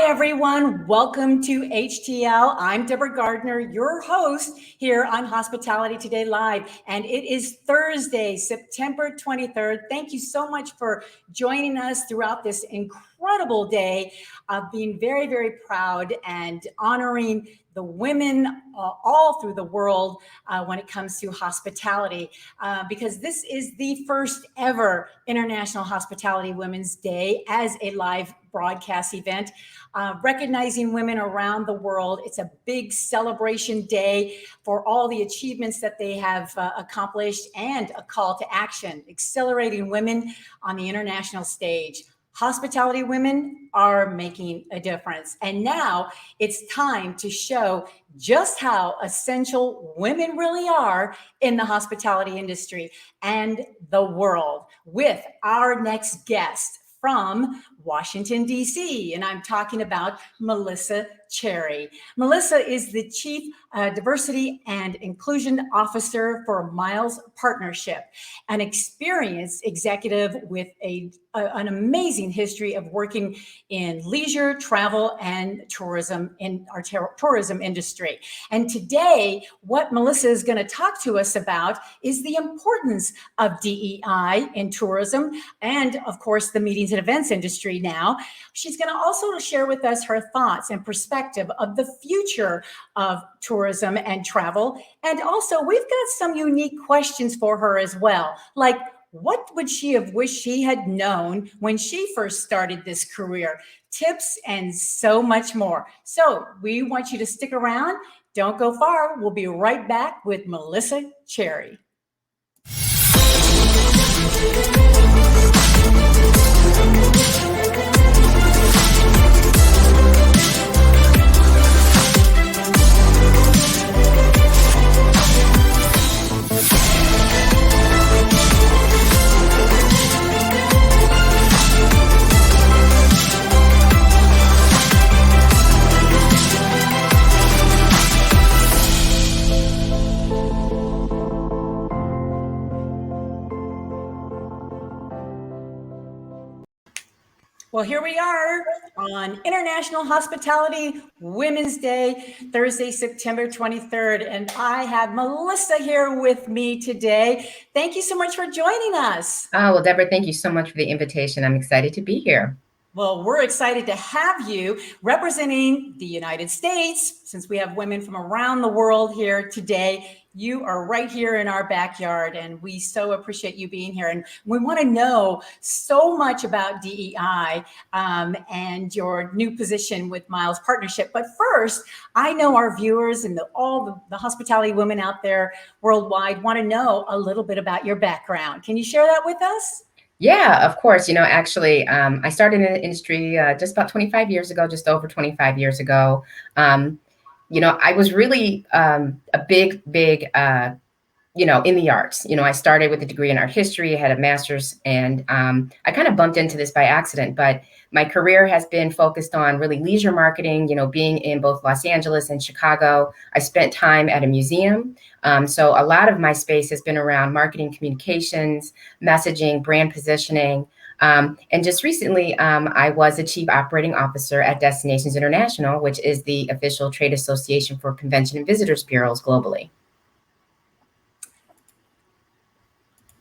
everyone. Welcome to HTL. I'm Deborah Gardner, your host here on Hospitality Today Live. And it is Thursday, September 23rd. Thank you so much for joining us throughout this incredible day of being very, very proud and honoring the women all through the world when it comes to hospitality, because this is the first ever International Hospitality Women's Day as a live broadcast event, recognizing women around the world. It's a big celebration day for all the achievements that they have accomplished, and a call to action, accelerating women on the international stage. Hospitality women are making a difference. And now it's time to show just how essential women really are in the hospitality industry and the world with our next guest from Washington, D.C. And I'm talking about Melissa Cherry. Melissa is the Chief Diversity and Inclusion Officer for Miles Partnership, an experienced executive with an amazing history of working in leisure, travel, and tourism in our tourism industry. And today, what Melissa is going to talk to us about is the importance of DEI in tourism and, of course, the meetings and events industry now. She's going to also share with us her thoughts and perspective of the future of tourism and travel. And also, we've got some unique questions for her as well, like, what would she have wished she had known when she first started this career? Tips and so much more. So we want you to stick around. Don't go far. We'll be right back with Melissa Cherry. Well, here we are on International Hospitality Women's Day, Thursday, September 23rd. And I have Melissa here with me today. Thank you so much for joining us. Oh, well, Deborah, thank you so much for the invitation. I'm excited to be here. Well, we're excited to have you representing the United States, since we have women from around the world here today. You are right here in our backyard, and we so appreciate you being here. And we want to know so much about DEI and your new position with Miles Partnership. But first, I know our viewers and all the hospitality women out there worldwide want to know a little bit about your background. Can you share that with us? Yeah, of course. Actually, I started in the industry just about 25 years ago, just over 25 years ago. I was really a big, in the arts. I started with a degree in art history, I had a master's, and I kind of bumped into this by accident. But my career has been focused on really leisure marketing, being in both Los Angeles and Chicago. I spent time at a museum. So a lot of my space has been around marketing, communications, messaging, brand positioning. And just recently, I was a chief operating officer at Destinations International, which is the official trade association for convention and visitors bureaus globally.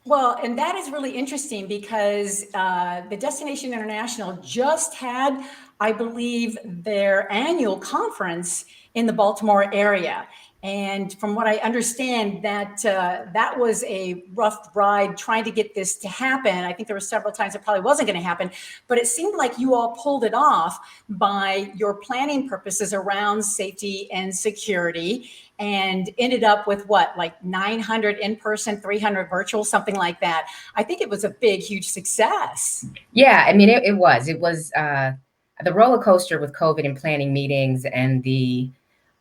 Well, and that is really interesting because the Destination International just had, I believe, their annual conference in the Baltimore area. And from what I understand, that was a rough ride trying to get this to happen. I think there were several times it probably wasn't going to happen, but it seemed like you all pulled it off by your planning purposes around safety and security, and ended up with what, like 900 in person, 300 virtual, something like that. I think it was a big, huge success. Yeah, I mean, it was the roller coaster with COVID and planning meetings, and the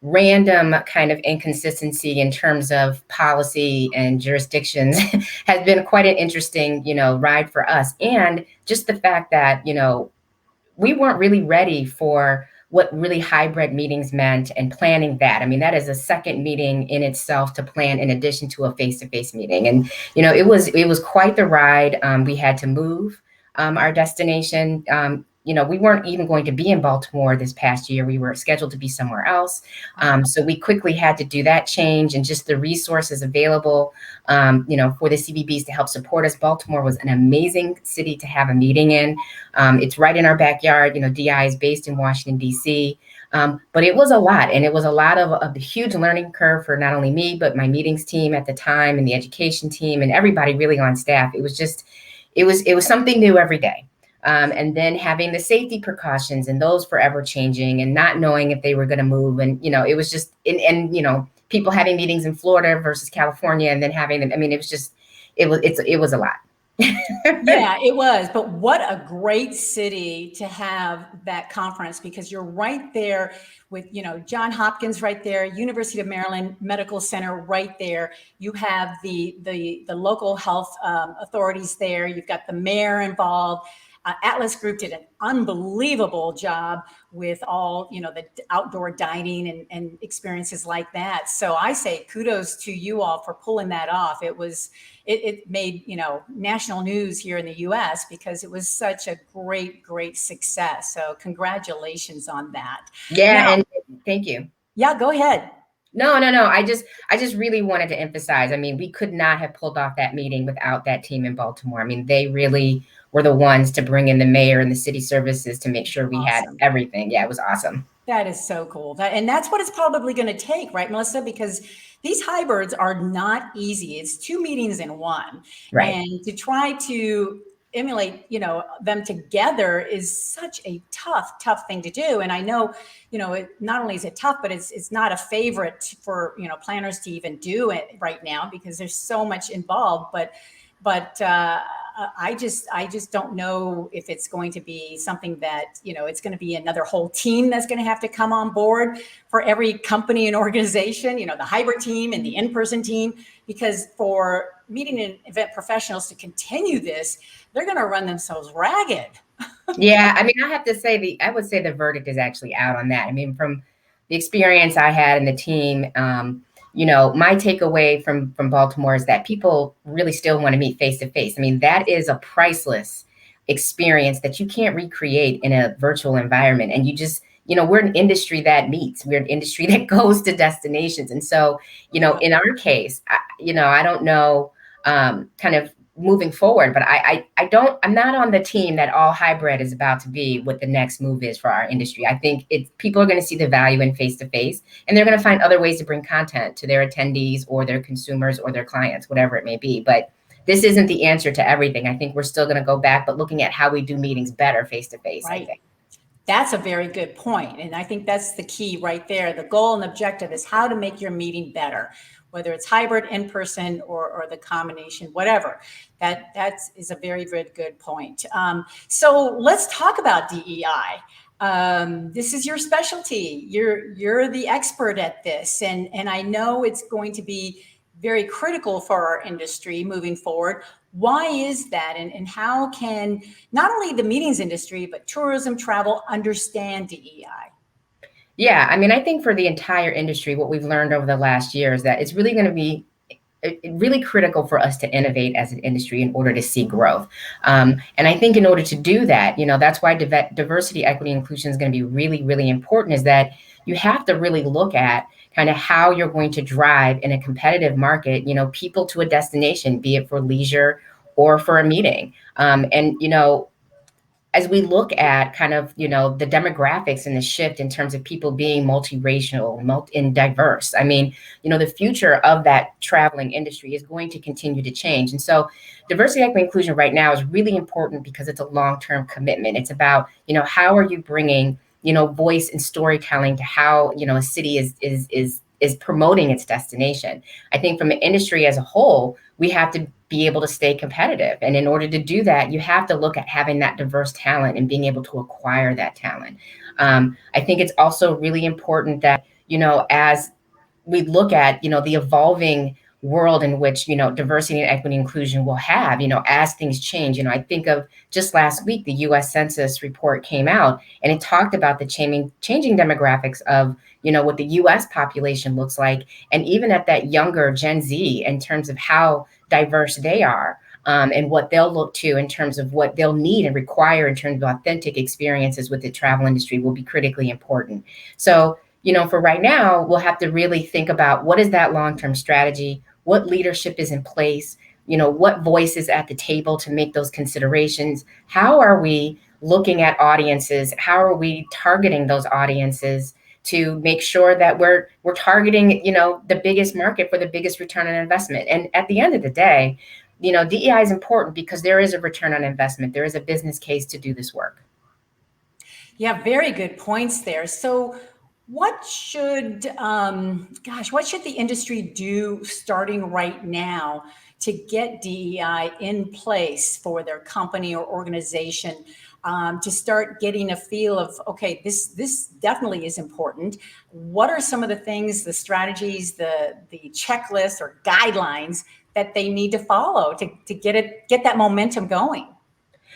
random kind of inconsistency in terms of policy and jurisdictions has been quite an interesting, ride for us. And just the fact that, we weren't really ready for what really hybrid meetings meant and planning that. I mean, that is a second meeting in itself to plan in addition to a face-to-face meeting. And, it was quite the ride. We had to move our destination, we weren't even going to be in Baltimore this past year. We were scheduled to be somewhere else. So we quickly had to do that change, and just the resources available, for the CVBs to help support us. Baltimore was an amazing city to have a meeting in. It's right in our backyard. DI is based in Washington, D.C. But it was a lot, and it was a lot of a huge learning curve for not only me, but my meetings team at the time, and the education team, and everybody really on staff. It was something new every day. And then having the safety precautions, and those forever changing, and not knowing if they were going to move. And, it was just, and people having meetings in Florida versus California, and then having them. I mean, it was a lot. Yeah, it was. But what a great city to have that conference, because you're right there with, John Hopkins right there, University of Maryland Medical Center right there. You have the local health authorities there. You've got the mayor involved. Atlas Group did an unbelievable job with all, the outdoor dining and experiences like that. So I say kudos to you all for pulling that off. It made, national news here in the US because it was such a great success. So congratulations on that. Yeah. Now, and thank you. Yeah, go ahead. No. I just really wanted to emphasize, we could not have pulled off that meeting without that team in Baltimore. They really were the ones to bring in the mayor and the city services to make sure we had everything. Yeah, it was awesome. That is so cool. And that's what it's probably going to take, right, Melissa? Because these hybrids are not easy. It's 2 meetings in one. Right. And to try to emulate, them together is such a tough thing to do. And I know, not only is it tough, but it's not a favorite for, planners to even do it right now because there's so much involved. But I just don't know if it's going to be something that, it's going to be another whole team that's going to have to come on board for every company and organization, the hybrid team and the in-person team, because for meeting and event professionals to continue this, they're going to run themselves ragged. Yeah. I would say the verdict is actually out on that. From the experience I had in the team, my takeaway from Baltimore is that people really still want to meet face to face. That is a priceless experience that you can't recreate in a virtual environment. And you just, we're an industry that meets, we're an industry that goes to destinations. And so, in our case, I don't know, kind of moving forward, but I'm not on the team that all hybrid is about to be what the next move is for our industry. I think people are going to see the value in face-to-face, and they're going to find other ways to bring content to their attendees or their consumers or their clients, whatever it may be. But this isn't the answer to everything. I think we're still going to go back, but looking at how we do meetings better face-to-face, right. I think. That's a very good point. And I think that's the key right there. The goal and objective is how to make your meeting better, whether it's hybrid, in person, or the combination, whatever. That is a very, very good point. So let's talk about DEI. This is your specialty. You're the expert at this, and I know it's going to be very critical for our industry moving forward. Why is that? And how can not only the meetings industry, but tourism, travel understand DEI? Yeah, I think for the entire industry, what we've learned over the last year is that it's really going to be really critical for us to innovate as an industry in order to see growth. And I think in order to do that, that's why diversity, equity, inclusion is going to be really, really important, is that you have to really look at kind of how you're going to drive in a competitive market, people to a destination, be it for leisure or for a meeting. As we look at kind of, the demographics and the shift in terms of people being multiracial and diverse, the future of that traveling industry is going to continue to change. And so diversity, equity, inclusion right now is really important because it's a long-term commitment. It's about, how are you bringing, voice and storytelling to how, a city is promoting its destination. I think from an industry as a whole, we have to be able to stay competitive. And in order to do that, you have to look at having that diverse talent and being able to acquire that talent. I think it's also really important that, as we look at, the evolving world in which, diversity and equity inclusion will have, as things change. I think of just last week, the US Census report came out, and it talked about the changing demographics of, what the US population looks like. And even at that younger Gen Z, in terms of how diverse they are, and what they'll look to in terms of what they'll need and require in terms of authentic experiences with the travel industry will be critically important. So, for right now, we'll have to really think about what is that long-term strategy, what leadership is in place, what voice is at the table to make those considerations. How are we looking at audiences? How are we targeting those audiences to make sure that we're targeting, the biggest market for the biggest return on investment? And at the end of the day, DEI is important because there is a return on investment. There is a business case to do this work. Yeah, very good points there. So what should the industry do starting right now to get DEI in place for their company or organization, to start getting a feel of, okay, this definitely is important. What are some of the things, the strategies, the checklists or guidelines that they need to follow to get that momentum going?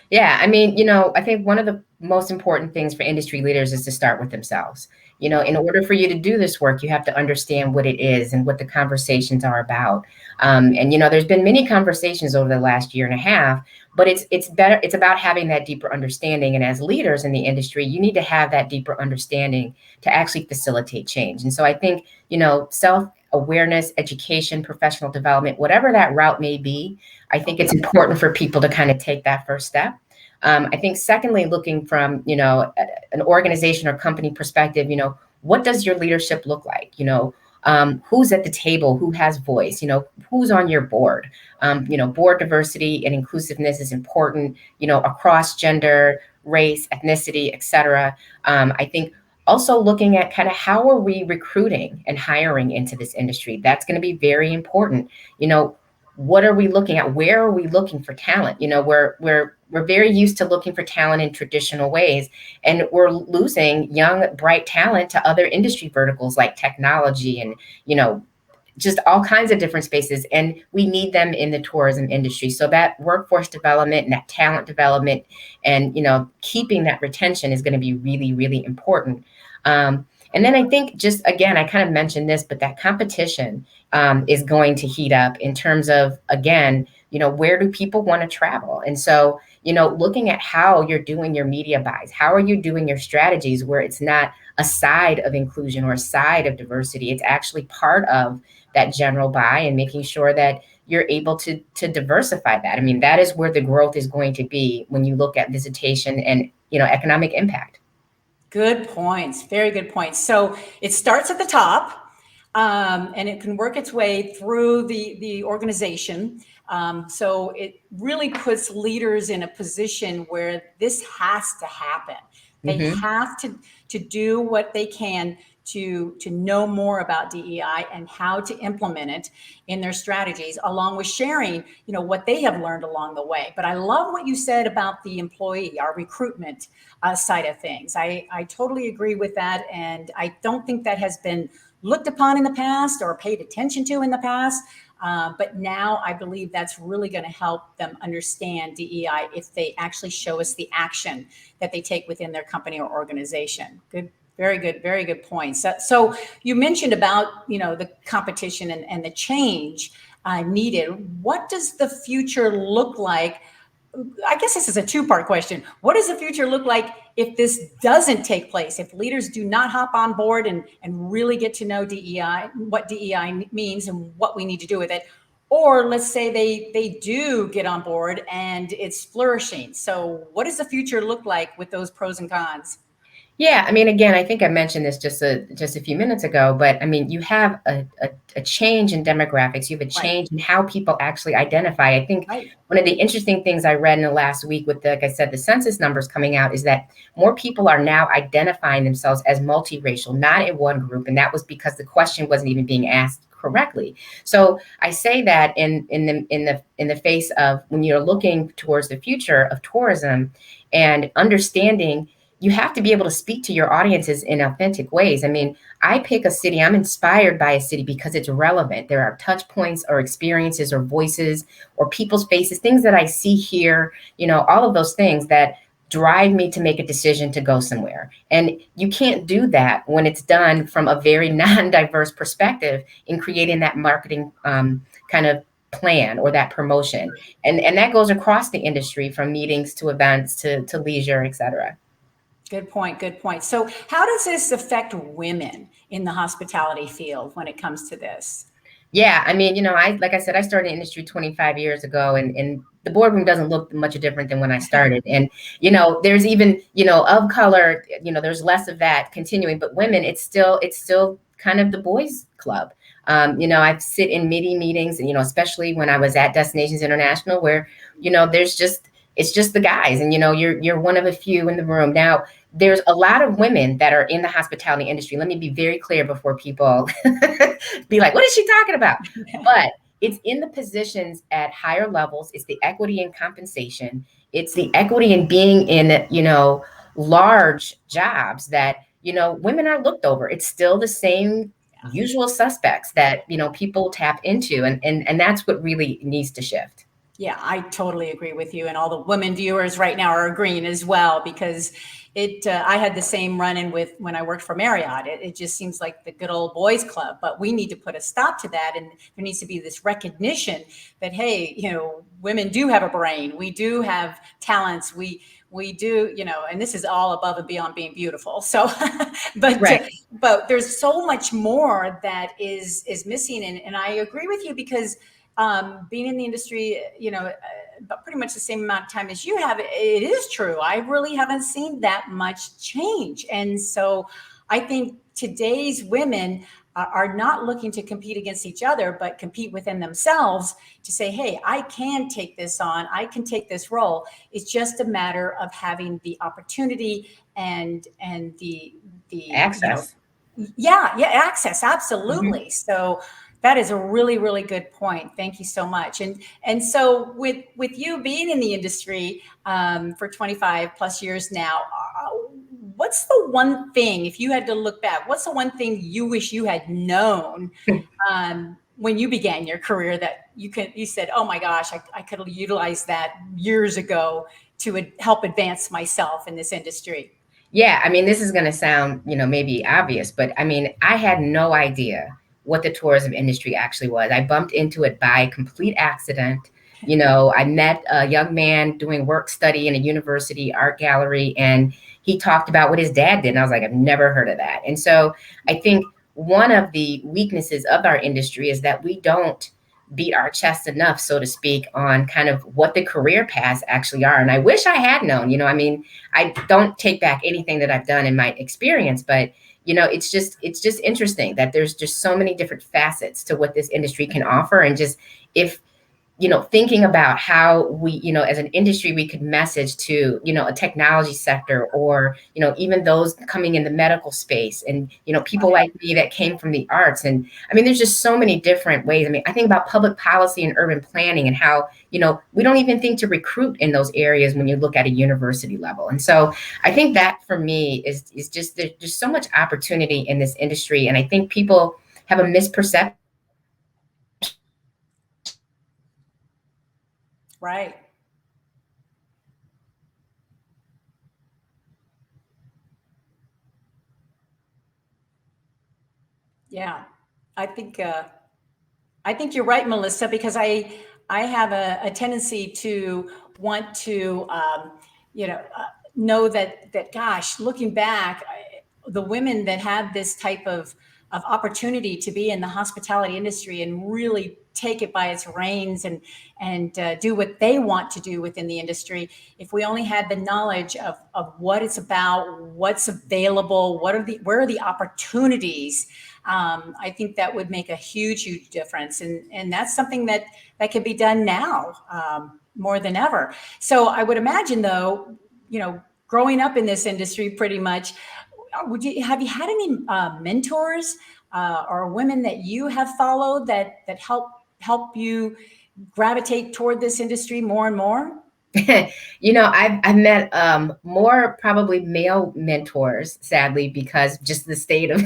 Yeah, I mean, I think one of the most important things for industry leaders is to start with themselves. In order for you to do this work, you have to understand what it is and what the conversations are about. And there's been many conversations over the last year and a half, but it's better. It's about having that deeper understanding. And as leaders in the industry, you need to have that deeper understanding to actually facilitate change. And so I think, self-awareness, education, professional development, whatever that route may be, I think it's important for people to kind of take that first step. I think secondly, looking from, an organization or company perspective, what does your leadership look like? Who's at the table, who has voice, who's on your board? Board diversity and inclusiveness is important, across gender, race, ethnicity, et cetera. I think also looking at kind of how are we recruiting and hiring into this industry? That's going to be very important. What are we looking at? Where are we looking for talent? We're very used to looking for talent in traditional ways, and we're losing young, bright talent to other industry verticals like technology and, just all kinds of different spaces. And we need them in the tourism industry. So that workforce development and that talent development and, keeping that retention is going to be really, really important. And then I think just, again, I kind of mentioned this, but that competition is going to heat up in terms of, again, where do people want to travel? And so, looking at how you're doing your media buys, how are you doing your strategies where it's not a side of inclusion or a side of diversity, it's actually part of that general buy and making sure that you're able to diversify that. I mean, that is where the growth is going to be when you look at visitation and, economic impact. Good points. Very good points. So it starts at the top, and it can work its way through the organization. So it really puts leaders in a position where this has to happen. They have to do what they can to know more about DEI and how to implement it in their strategies, along with sharing, what they have learned along the way. But I love what you said about the employee, our recruitment side of things. I totally agree with that. And I don't think that has been looked upon in the past or paid attention to in the past. But now I believe that's really going to help them understand DEI if they actually show us the action that they take within their company or organization. Good. Very good points. So you mentioned about, the competition and the change needed. What does the future look like? I guess this is a two-part question. What does the future look like if this doesn't take place? If leaders do not hop on board and really get to know DEI, what DEI means and what we need to do with it? Or let's say they do get on board and it's flourishing. So what does the future look like with those pros and cons? Yeah, I mean, again, I think I mentioned this just a few minutes ago, but I mean, you have a change in demographics. You have a change in how people actually identify. I think one of the interesting things I read in the last week with, like I said, the census numbers coming out is that more people are now identifying themselves as multiracial, not in one group, and that was because the question wasn't even being asked correctly. So I say that in the face of when you're looking towards the future of tourism and understanding. You have to be able to speak to your audiences in authentic ways. I mean, I pick a city, I'm inspired by a city because it's relevant. There are touch points or experiences or voices or people's faces, things that I see here, all of those things that drive me to make a decision to go somewhere. And you can't do that when it's done from a very non-diverse perspective in creating that marketing kind of plan or that promotion. And that goes across the industry, from meetings to events to leisure, et cetera. Good point. Good point. So, how does this affect women in the hospitality field when it comes to this? Yeah, I mean, like I said, I started in industry 25 years ago, and the boardroom doesn't look much different than when I started. And, there's even, of color, there's less of that continuing, but women, it's still kind of the boys club. I sit in meetings, and, especially when I was at Destinations International, where, it's just the guys, and, you're one of a few in the room. Now, there's a lot of women that are in the hospitality industry. Let me be very clear before people be like, what is she talking about? But it's in the positions at higher levels. It's the equity in compensation. It's the equity in being in, large jobs that, women are looked over. It's still the same usual suspects that, people tap into. And that's what really needs to shift. Yeah, I totally agree with you. And all the women viewers right now are agreeing as well, because I had the same run-in with when I worked for Marriott. It just seems like the good old boys club, but we need to put a stop to that. And there needs to be this recognition that, hey, women do have a brain. We do have talents. We do, and this is all above and beyond being beautiful. So, but there's so much more that is missing. And I agree with you, because being in the industry, but pretty much the same amount of time as you have, it is true. I really haven't seen that much change. And so I think today's women are not looking to compete against each other, but compete within themselves to say, hey, I can take this on. I can take this role. It's just a matter of having the opportunity and the Access. Access. Absolutely. Mm-hmm. So that is a really, really good point. Thank you so much. And so with you being in the industry for 25 plus years now, what's the one thing, if you had to look back, what's the one thing you wish you had known when you began your career that you said, oh my gosh, I could have utilized that years ago to help advance myself in this industry? Yeah, I mean, this is going to sound, maybe obvious, but I mean, I had no idea what the tourism industry actually was. I bumped into it by complete accident. I met a young man doing work study in a university art gallery, and he talked about what his dad did. And I was like, I've never heard of that. And so I think one of the weaknesses of our industry is that we don't beat our chest enough, so to speak, on kind of what the career paths actually are. And I wish I had known, I mean, I don't take back anything that I've done in my experience, but it's just interesting that there's just so many different facets to what this industry can offer. And just if thinking about how we, as an industry, we could message to, a technology sector, or, even those coming in the medical space, and, people like me that came from the arts. And I mean, there's just so many different ways. I mean, I think about public policy and urban planning, and how, we don't even think to recruit in those areas when you look at a university level. And so I think that for me is just, there's so much opportunity in this industry. And I think people have a misperception. Right. Yeah. I think you're right, Melissa, because I have a tendency to want to know that gosh, looking back, the women that have this type of opportunity to be in the hospitality industry and really take it by its reins and do what they want to do within the industry. If we only had the knowledge of what it's about, what's available, where are the opportunities, I think that would make a huge difference. And that's something that can be done now more than ever. So I would imagine, though, growing up in this industry pretty much, have you had any mentors or women that you have followed that help you gravitate toward this industry more and more? I've met more probably male mentors, sadly, because just the state of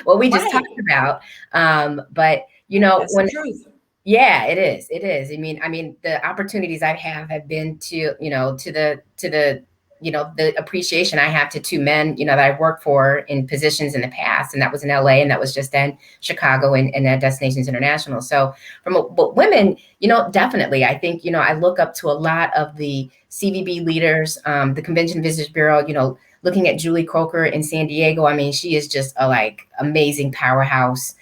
what we just talked about. But That's when the truth. yeah, it is. It is. I mean, the opportunities I have been to, to the the appreciation I have to two men, that I've worked for in positions in the past, and that was in LA, and that was just in Chicago and at Destinations International. So but women, definitely, I think, I look up to a lot of the CVB leaders, the Convention Visitors Bureau, looking at Julie Croker in San Diego. I mean, she is just a amazing powerhouse.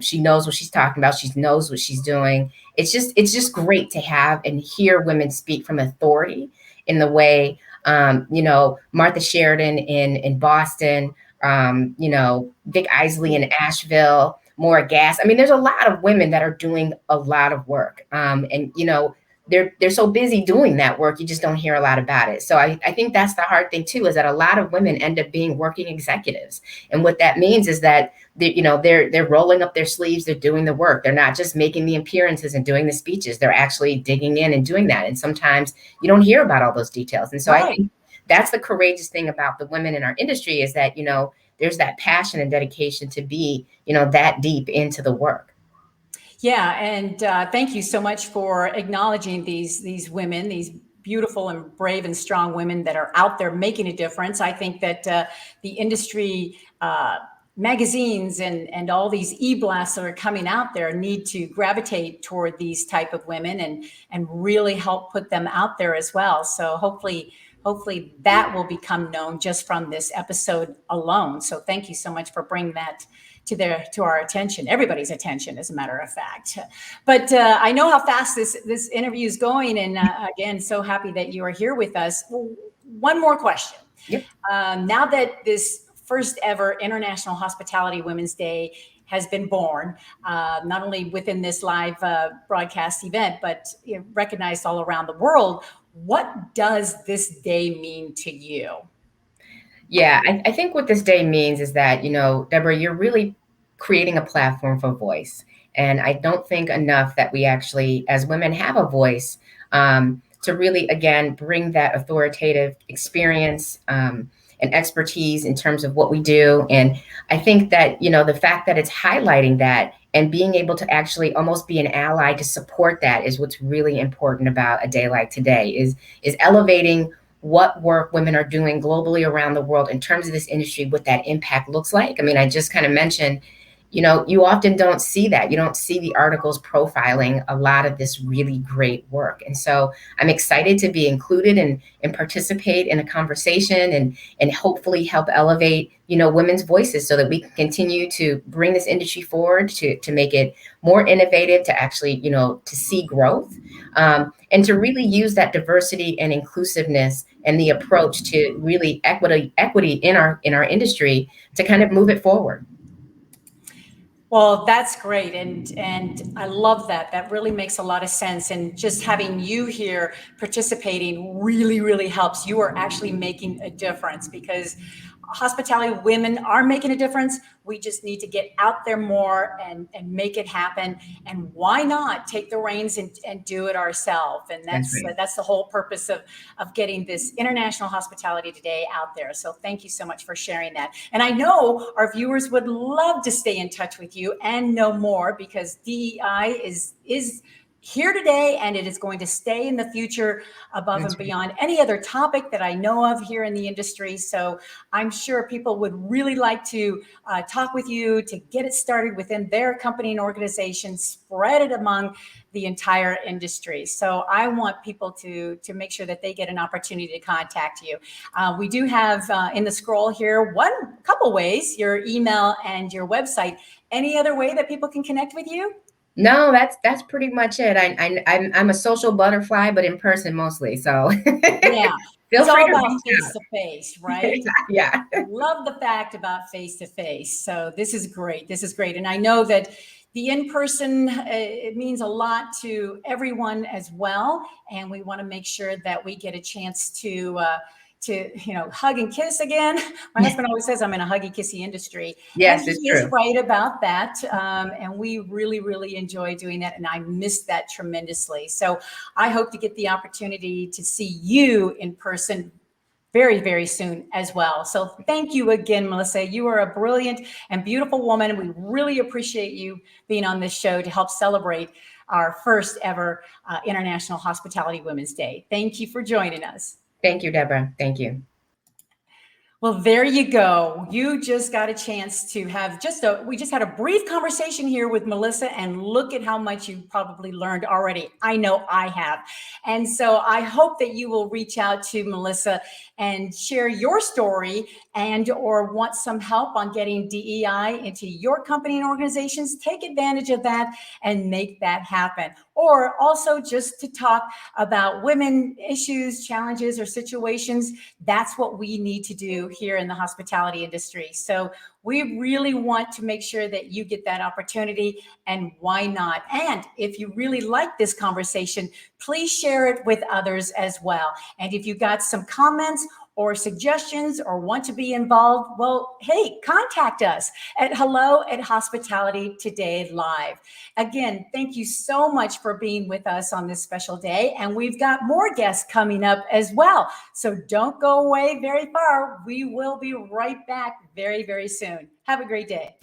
She knows what she's talking about. She knows what she's doing. It's just great to have and hear women speak from authority in the way, Martha Sheridan in Boston, Vic Isley in Asheville, Maura Gass. I mean, there's a lot of women that are doing a lot of work. And they're so busy doing that work, you just don't hear a lot about it. So I think that's the hard thing too, is that a lot of women end up being working executives. And what that means is that they're rolling up their sleeves, they're doing the work. They're not just making the appearances and doing the speeches. They're actually digging in and doing that. And sometimes you don't hear about all those details. And so I think that's the courageous thing about the women in our industry, is that, there's that passion and dedication to be, that deep into the work. Yeah, and thank you so much for acknowledging these women, these beautiful and brave and strong women that are out there making a difference. I think that the industry magazines and all these e-blasts that are coming out there need to gravitate toward these type of women and really help put them out there as well. So hopefully that will become known just from this episode alone. So thank you so much for bringing that to our attention, everybody's attention, as a matter of fact. But I know how fast this interview is going, and again, so happy that you are here with us. One more question. Yep. Now that this first ever International Hospitality Women's Day has been born, not only within this live broadcast event, but recognized all around the world, what does this day mean to you? Yeah, I think what this day means is that, Deborah, you're really creating a platform for voice. And I don't think enough that we actually, as women, have a voice to really, again, bring that authoritative experience and expertise in terms of what we do. And I think that, the fact that it's highlighting that and being able to actually almost be an ally to support that is what's really important about a day like today, is elevating what work women are doing globally around the world in terms of this industry, what that impact looks like. I mean, I just kind of mentioned, you often don't see that. You don't see the articles profiling a lot of this really great work. And so I'm excited to be included and participate in a conversation and hopefully help elevate, women's voices so that we can continue to bring this industry forward, to make it more innovative, to actually, to see growth, and to really use that diversity and inclusiveness and the approach to really equity in our industry to kind of move it forward. Well, that's great. And I love that. That really makes a lot of sense. And just having you here participating really, really helps. You are actually making a difference, because hospitality women are making a difference. We just need to get out there more and make it happen. And why not take the reins and do it ourselves? And that's the whole purpose of getting this International Hospitality Today out there. So thank you so much for sharing that. And I know our viewers would love to stay in touch with you and know more, because DEI is here today, and it is going to stay in the future above and beyond any other topic that I know of here in the industry. So I'm sure people would really like to talk with you to get it started within their company and organization, spread it among the entire industry. So I want people to make sure that they get an opportunity to contact you. We do have in the scroll here couple ways: your email and your website. Any other way that people can connect with you? No, that's pretty much it. I'm a social butterfly, but in person mostly. So yeah, feel it's free all to about reach face to face, right? Yeah. Love the fact about face to face. So this is great. This is great, and I know that the in-person, it means a lot to everyone as well, and we want to make sure that we get a chance to hug and kiss again. My husband always says I'm in a huggy kissy industry. Yes, and it's he true. is right about that. And we really, really enjoy doing that. And I miss that tremendously. So I hope to get the opportunity to see you in person very, very soon as well. So thank you again, Melissa. You are a brilliant and beautiful woman. We really appreciate you being on this show to help celebrate our first ever International Hospitality Women's Day. Thank you for joining us. Thank you, Deborah. Thank you. Well, there you go. You just got a chance to have we just had a brief conversation here with Melissa, and look at how much you probably learned already. I know I have. And so I hope that you will reach out to Melissa and share your story and or want some help on getting DEI into your company and organizations. Take advantage of that and make that happen. Or also just to talk about women issues, challenges, or situations. That's what we need to do here in the hospitality industry. So we really want to make sure that you get that opportunity, and why not? And if you really like this conversation, please share it with others as well. And if you got some comments or suggestions or want to be involved, well, hey, contact us at hello@hospitalitytodaylive. Again, thank you so much for being with us on this special day. And we've got more guests coming up as well. So don't go away very far. We will be right back very, very soon. Have a great day.